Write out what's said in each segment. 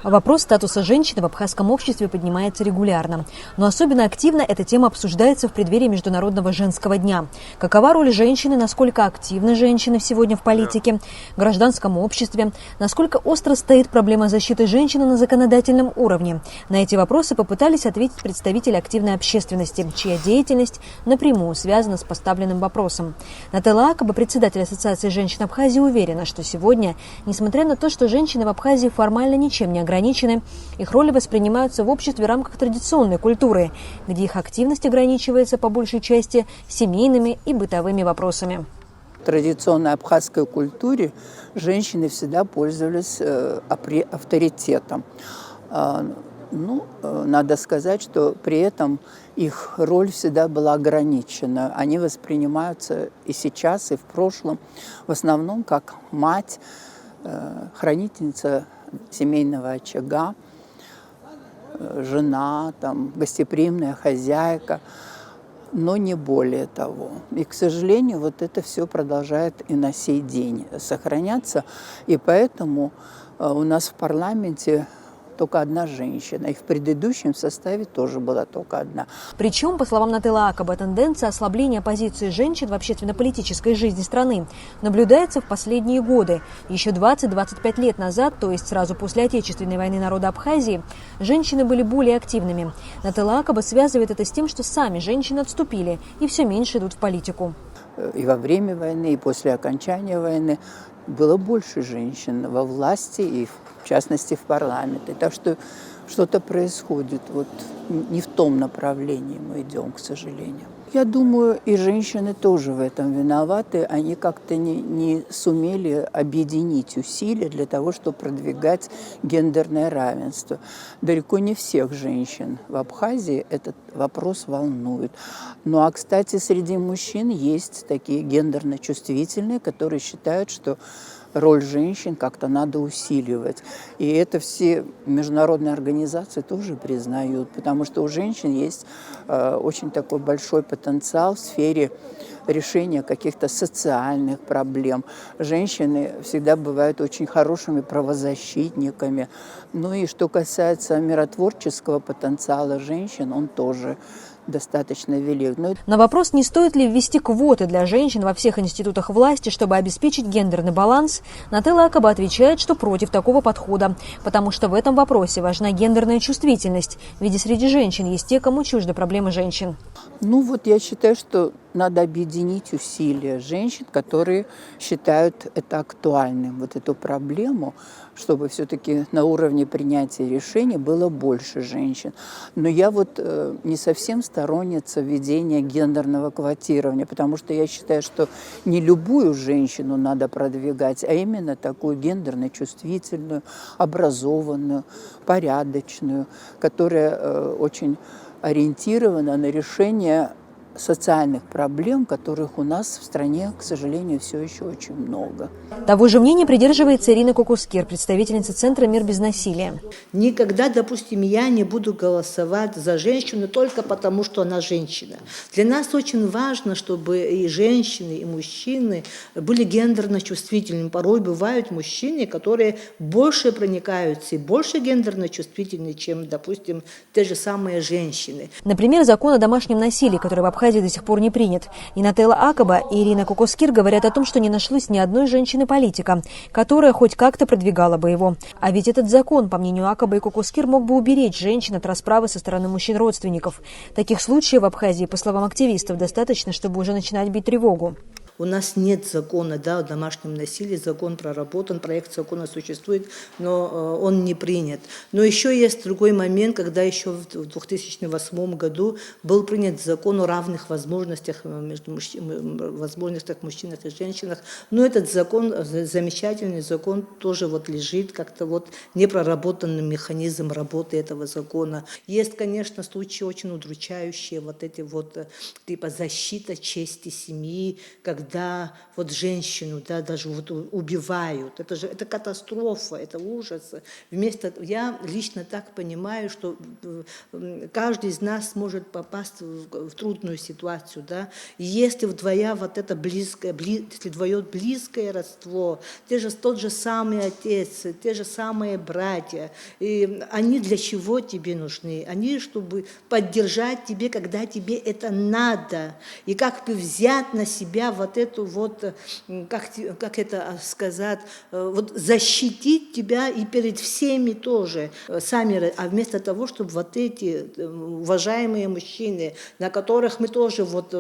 Вопрос статуса женщины в абхазском обществе поднимается регулярно. Но особенно активно эта тема обсуждается в преддверии Международного женского дня. Какова роль женщины, насколько активны женщины сегодня в политике, в гражданском обществе, насколько остро стоит проблема защиты женщины на законодательном уровне. На эти вопросы попытались ответить представители активной общественности, чья деятельность напрямую связана с поставленным вопросом. Нателла Акаба, председатель Ассоциации женщин Абхазии, уверена, что сегодня, несмотря на то, что женщины в Абхазии формально ничем не ограничены, их роли воспринимаются в обществе в рамках традиционной культуры, где их активность ограничивается по большей части семейными и бытовыми вопросами. В традиционной абхазской культуре женщины всегда пользовались авторитетом. Надо сказать, что при этом их роль всегда была ограничена. Они воспринимаются и сейчас, и в прошлом в основном как мать, хранительница семейного очага, жена, гостеприимная хозяйка, но не более того. И, к сожалению, вот это все продолжает и на сей день сохраняться. И поэтому у нас в парламенте только одна женщина. И в предыдущем составе тоже была только одна. Причем, по словам Нателлы Акаба, тенденция ослабления позиции женщин в общественно-политической жизни страны наблюдается в последние годы. Еще 20-25 лет назад, то есть сразу после Отечественной войны народа Абхазии, женщины были более активными. Нателла Акаба связывает это с тем, что сами женщины отступили и все меньше идут в политику. И во время войны, и после окончания войны было больше женщин во власти и в частности в парламенте. Так что что-то происходит. Вот не в том направлении мы идем, к сожалению. Я думаю, и женщины тоже в этом виноваты. Они как-то не сумели объединить усилия для того, чтобы продвигать гендерное равенство. Далеко не всех женщин в Абхазии этот вопрос волнует. Ну а, кстати, среди мужчин есть такие гендерно чувствительные, которые считают, что роль женщин как-то надо усиливать. И это все международные организации тоже признают, потому что у женщин есть очень такой большой потенциал в сфере решения каких-то социальных проблем. Женщины всегда бывают очень хорошими правозащитниками. Ну и что касается миротворческого потенциала женщин, он тоже достаточно велик. На вопрос, не стоит ли ввести квоты для женщин во всех институтах власти, чтобы обеспечить гендерный баланс, Нателла Акаба отвечает, что против такого подхода, потому что в этом вопросе важна гендерная чувствительность, ведь и среди женщин есть те, кому чужды проблемы женщин. Я считаю, что надо объединить усилия женщин, которые считают это актуальным, вот эту проблему, чтобы все-таки на уровне принятия решений было больше женщин. Но я не совсем сторонница введения гендерного квотирования, потому что я считаю, что не любую женщину надо продвигать, а именно такую гендерно чувствительную, образованную, порядочную, которая очень ориентирована на решение социальных проблем, которых у нас в стране, к сожалению, все еще очень много. Того же мнения придерживается Ирина Кукускир, представительница Центра «Мир без насилия». Никогда, допустим, я не буду голосовать за женщину только потому, что она женщина. Для нас очень важно, чтобы и женщины, и мужчины были гендерно чувствительными. Порой бывают мужчины, которые больше проникаются и больше гендерно чувствительны, чем, допустим, те же самые женщины. Например, закон о домашнем насилии, который в Абхазии до сих пор не принят. И Нателла Акаба, и Ирина Кукускир говорят о том, что не нашлось ни одной женщины-политика, которая хоть как-то продвигала бы его. А ведь этот закон, по мнению Акаба и Кукускир, мог бы уберечь женщин от расправы со стороны мужчин-родственников. Таких случаев в Абхазии, по словам активистов, достаточно, чтобы уже начинать бить тревогу. У нас нет закона о домашнем насилии, закон проработан, проект закона существует, но он не принят. Но еще есть другой момент, когда еще в 2008 году был принят закон о равных возможностях мужчинах и женщинах. Но этот закон, замечательный закон, тоже лежит как-то непроработанный механизм работы этого закона. Есть, конечно, случаи очень удручающие, типа защита чести семьи, когда когда вот женщину, да, даже вот убивают. Это же это катастрофа, это ужас. Я лично так понимаю, что каждый из нас может попасть в трудную ситуацию, да. И если твоя вот это если твое близкое родство, тот же самый отец, те же самые братья, и они для чего тебе нужны? Они, чтобы поддержать тебе, когда тебе это надо, и как бы взять на себя вот эту вот, как это сказать, вот защитить тебя и перед всеми тоже, сами, а вместо того, чтобы вот эти уважаемые мужчины, на которых мы тоже вот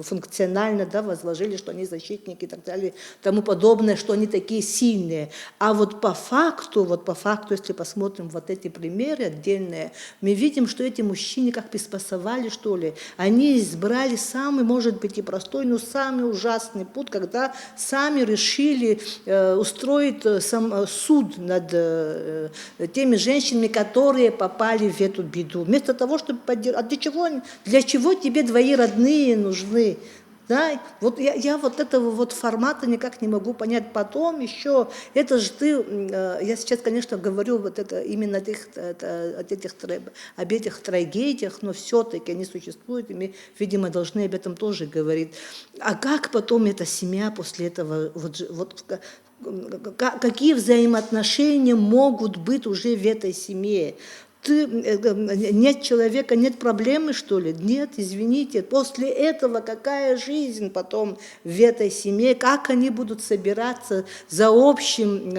функционально, да, возложили, что они защитники и так далее, тому подобное, что они такие сильные. А вот по факту, если посмотрим вот эти примеры отдельные, мы видим, что эти мужчины как бы спасовали, что ли. Они избрали самый, может быть, и простой, но самый ужасный путь, когда сами решили устроить суд над теми женщинами, которые попали в эту беду. Вместо того, чтобы поддержать. А для чего тебе твои родные нужны? Да, вот я вот этого вот формата никак не могу понять. Потом еще, это же я сейчас, конечно, говорю вот это именно об этих трагедиях, но все-таки они существуют, и мы, видимо, должны об этом тоже говорить. А как потом эта семья после этого, какие взаимоотношения могут быть уже в этой семье? Нет человека, нет проблемы, что ли? Нет, извините. После этого какая жизнь потом в этой семье? Как они будут собираться за общим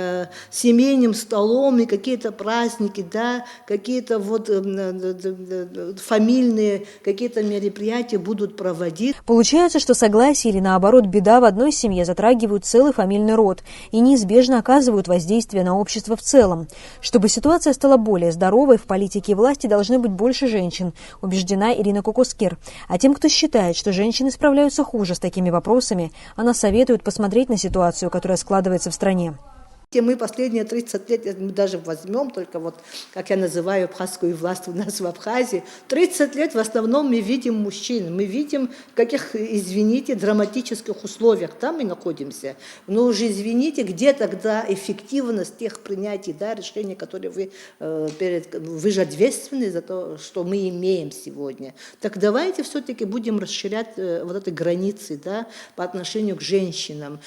семейным столом и какие-то праздники, да, какие-то вот фамильные какие-то мероприятия будут проводить? Получается, что согласие или, наоборот, беда в одной семье затрагивают целый фамильный род и неизбежно оказывают воздействие на общество в целом. Чтобы ситуация стала более здоровой, в политике и власти должны быть больше женщин, убеждена Ирина Кукускер. А тем, кто считает, что женщины справляются хуже с такими вопросами, она советует посмотреть на ситуацию, которая складывается в стране. Мы последние 30 лет, мы даже возьмем только вот, как я называю абхазскую власть у нас в Абхазии, 30 лет в основном мы видим мужчин, мы видим в каких, извините, драматических условиях там мы находимся. Но уже, извините, где тогда эффективность тех принятий, да, решений, которые вы же ответственны за то, что мы имеем сегодня. Так давайте все-таки будем расширять вот эти границы, да, по отношению к женщинам.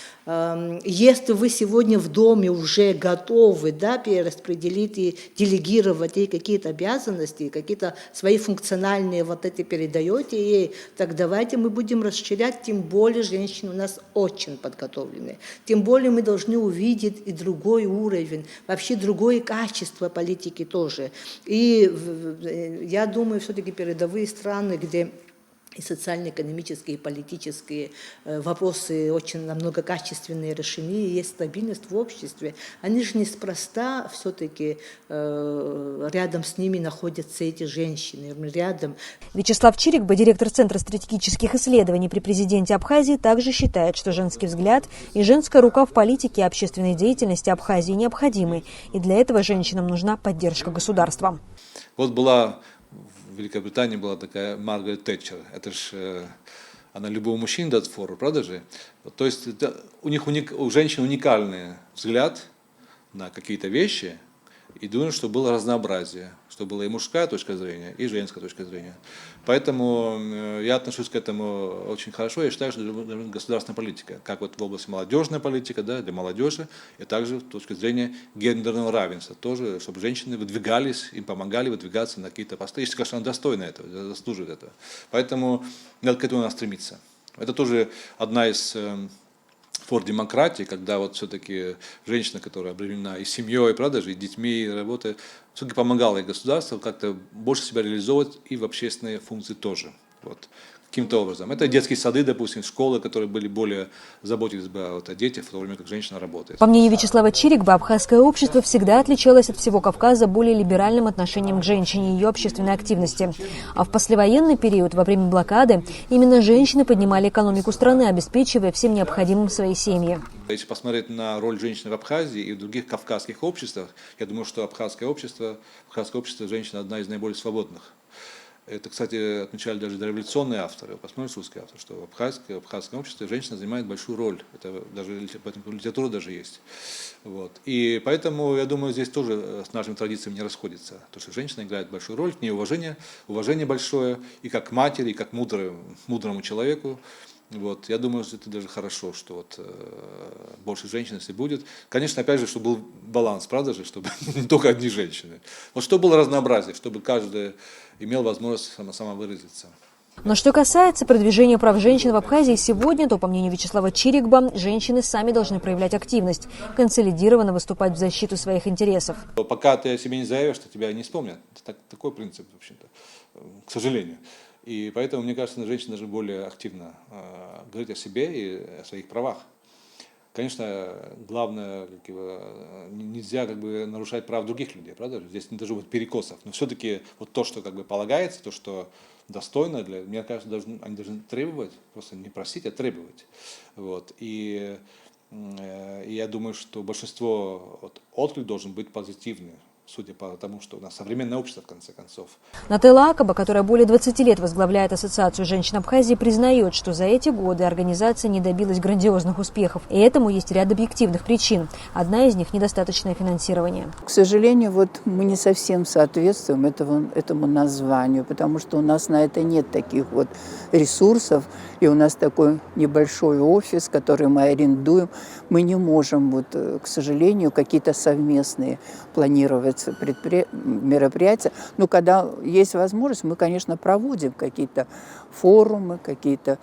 Если вы сегодня в доме уже готовы, да, перераспределить и делегировать ей какие-то обязанности, какие-то свои функциональные вот эти передаете ей, так давайте мы будем расширять, тем более женщины у нас очень подготовлены, тем более мы должны увидеть и другой уровень, вообще другое качество политики тоже. И я думаю, все-таки передовые страны, где и социально-экономические, и политические вопросы очень намного качественные решены, и есть стабильность в обществе. Они же неспроста все-таки рядом с ними находятся эти женщины, рядом. Вячеслав Чирикба, директор Центра стратегических исследований при президенте Абхазии, также считает, что женский взгляд и женская рука в политике и общественной деятельности Абхазии необходимы, и для этого женщинам нужна поддержка государства. Вот была в Великобритании была такая Маргарет Тэтчер. Это ж она любого мужчину даст фору, правда же? То есть у женщин уникальный взгляд на какие-то вещи, и думаю, что было разнообразие, что была и мужская точка зрения, и женская точка зрения. Поэтому я отношусь к этому очень хорошо. Я считаю, что это государственная политика, как вот в области молодежной политики, да, для молодежи, и также с точки зрения гендерного равенства, тоже, чтобы женщины выдвигались, им помогали выдвигаться на какие-то посты. Я считаю, что она достойна этого, заслуживает этого. Поэтому надо к этому стремиться. Это тоже одна из форм демократии, когда вот все-таки женщина, которая обременена и семьей, правда же, и детьми, и работой, все-таки помогала и государству как-то больше себя реализовывать и в общественные функции тоже. Вот. Каким-то образом. Это детские сады, допустим, школы, которые были более заботились бы о детях, в то время как женщина работает. По мнению Вячеслава Чирикба, абхазское общество всегда отличалось от всего Кавказа более либеральным отношением к женщине и ее общественной активности. А в послевоенный период, во время блокады, именно женщины поднимали экономику страны, обеспечивая всем необходимым свои семьи. Если посмотреть на роль женщины в Абхазии и в других кавказских обществах, я думаю, что абхазское общество женщина одна из наиболее свободных. Это, кстати, отмечали даже дореволюционные авторы, посмотрите русский автор, что в абхазском обществе женщина занимает большую роль. Это даже об этом литература даже есть. Вот. И поэтому, я думаю, здесь тоже с нашими традициями не расходится. То, что женщина играет большую роль, к ней уважение большое, и как матери, и как мудрому человеку. Вот. Я думаю, что это даже хорошо, что вот, больше женщин, если будет. Конечно, опять же, чтобы был баланс, правда же, чтобы не только одни женщины. Вот чтобы было разнообразие, чтобы каждый имел возможность самовыразиться. Но что касается продвижения прав женщин в Абхазии сегодня, то, по мнению Вячеслава Чирикба, женщины сами должны проявлять активность, консолидированно выступать в защиту своих интересов. Пока ты о себе не заявишь, что тебя не вспомнят. Это такой принцип, в общем-то, к сожалению. И поэтому, мне кажется, женщины должны более активно говорить о себе и о своих правах. Конечно, главное, нельзя нарушать прав других людей, правда? Здесь не должно быть перекосов. Но все-таки вот то, что полагается, то, что достойно, мне кажется, они должны требовать, просто не просить, а требовать. Вот. И я думаю, что большинство отклик должен быть позитивный. Судя по тому, что у нас современное общество, в конце концов. Нателла Акаба, которая более 20 лет возглавляет Ассоциацию женщин Абхазии, признает, что за эти годы организация не добилась грандиозных успехов. И этому есть ряд объективных причин. Одна из них – недостаточное финансирование. К сожалению, мы не совсем соответствуем этому названию, потому что у нас на это нет таких ресурсов, и у нас такой небольшой офис, который мы арендуем. Мы не можем, к сожалению, какие-то совместные планировать мероприятия. Но когда есть возможность, мы, конечно, проводим какие-то форумы, какие-то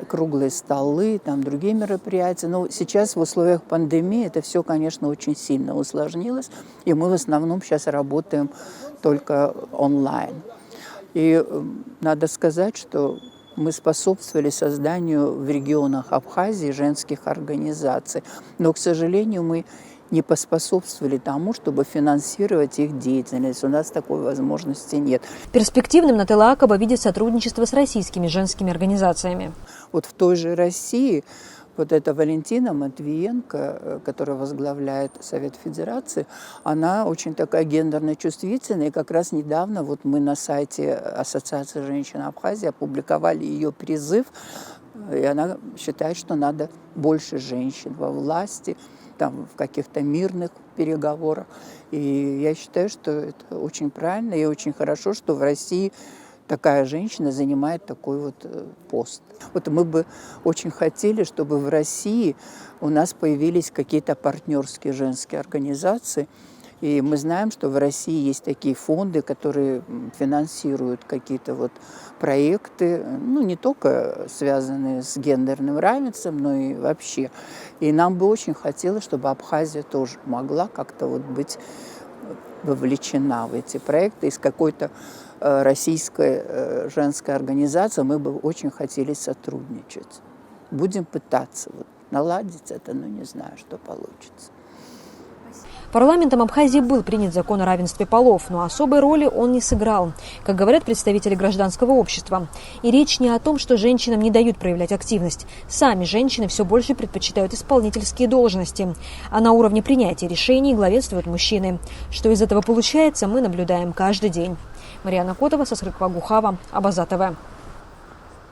круглые столы, другие мероприятия. Но сейчас в условиях пандемии это все, конечно, очень сильно усложнилось. И мы в основном сейчас работаем только онлайн. И надо сказать, что мы способствовали созданию в регионах Абхазии женских организаций. Но, к сожалению, мы не поспособствовали тому, чтобы финансировать их деятельность. У нас такой возможности нет. Перспективным Нателла Акаба видит сотрудничество с российскими женскими организациями. В той же России эта Валентина Матвиенко, которая возглавляет Совет Федерации, она очень такая гендерно чувствительная. И как раз недавно мы на сайте Ассоциации женщин Абхазии опубликовали ее призыв. И она считает, что надо больше женщин во власти, в каких-то мирных переговорах. И я считаю, что это очень правильно и очень хорошо, что в России такая женщина занимает такой пост. Мы бы очень хотели, чтобы в России у нас появились какие-то партнерские женские организации. И мы знаем, что в России есть такие фонды, которые финансируют какие-то проекты, не только связанные с гендерным равенством, но и вообще. И нам бы очень хотелось, чтобы Абхазия тоже могла как-то быть вовлечена в эти проекты. И с какой-то российской женской организацией мы бы очень хотели сотрудничать. Будем пытаться наладить это, но не знаю, что получится. Парламентом Абхазии был принят закон о равенстве полов, но особой роли он не сыграл, как говорят представители гражданского общества. И речь не о том, что женщинам не дают проявлять активность. Сами женщины все больше предпочитают исполнительские должности, а на уровне принятия решений главенствуют мужчины. Что из этого получается, мы наблюдаем каждый день. Марьяна Котова, Сасрыква Гухава, Абаза ТВ.